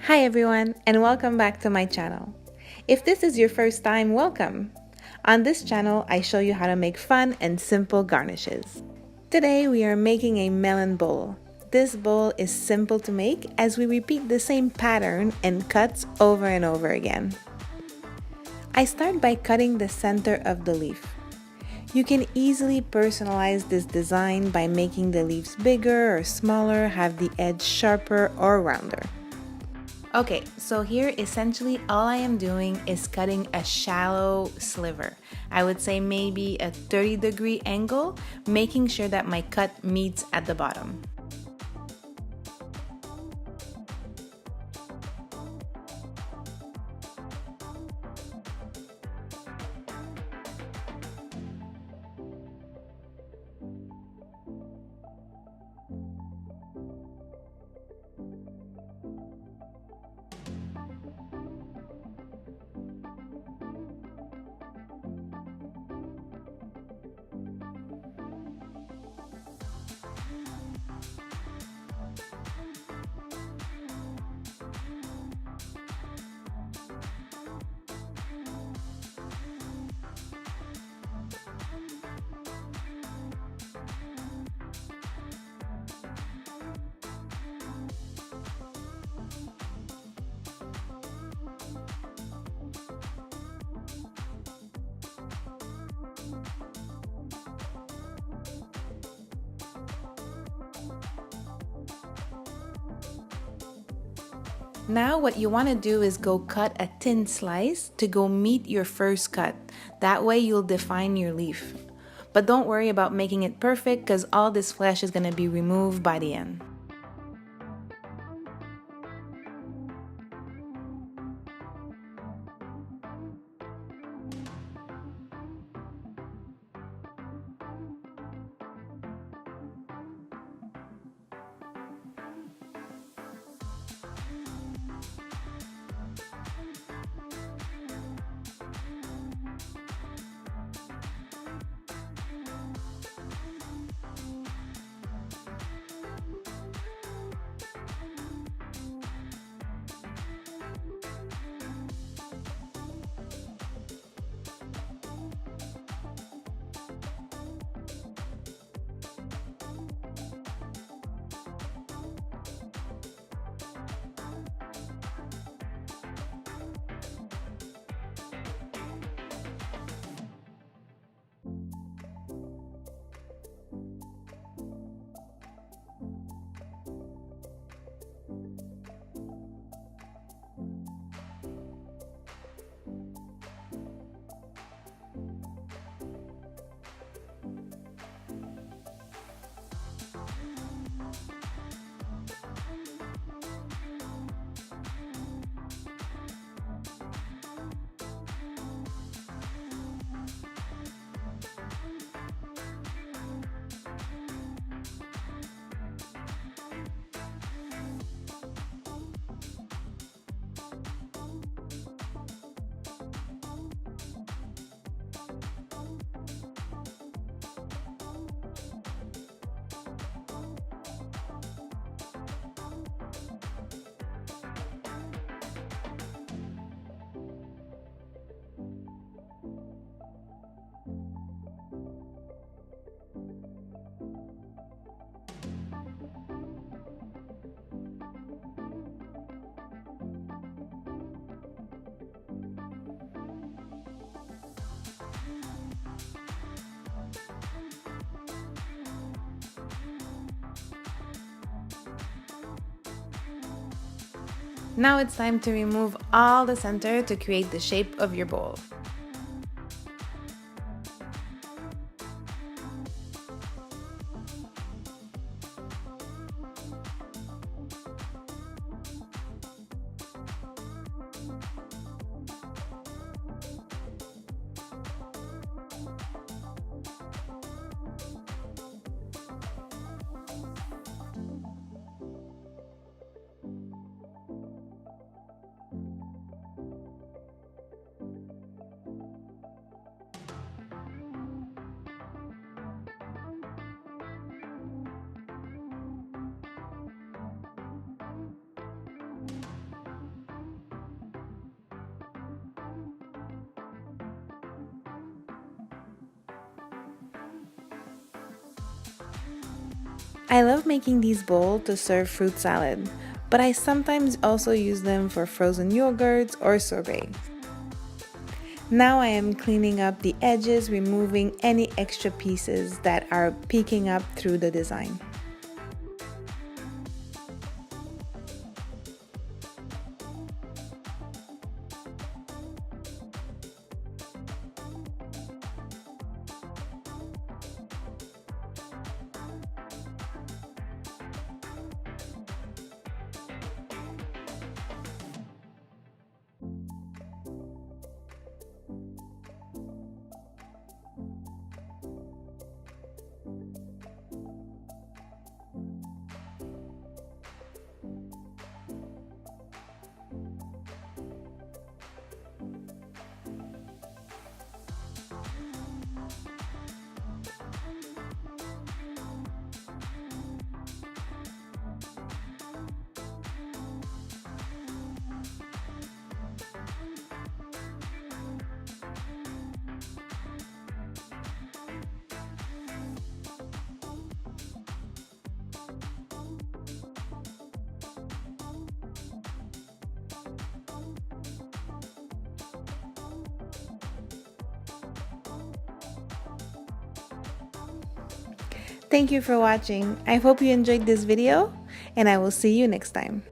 Hi everyone, and welcome back to my channel. If this is your first time, welcome. On this channel, I show you how to make fun and simple garnishes. Today we are making a melon bowl. This bowl is simple to make as we repeat the same pattern and cuts over and over again. I start by cutting the center of the leaf. You can easily personalize this design by making the leaves bigger or smaller, have the edge sharper or rounder. Okay, so here essentially all I am doing is cutting a shallow sliver. I would say maybe a 30-degree angle, making sure that my cut meets at the bottom. Now what you want to do is go cut a thin slice to go meet your first cut. That way you'll define your leaf. But don't worry about making it perfect because all this flesh is going to be removed by the end. Now it's time to remove all the center to create the shape of your bowl. I love making these bowls to serve fruit salad, but I sometimes also use them for frozen yogurts or sorbet. Now I am cleaning up the edges, removing any extra pieces that are peeking up through the design. Thank you for watching. I hope you enjoyed this video, and I will see you next time.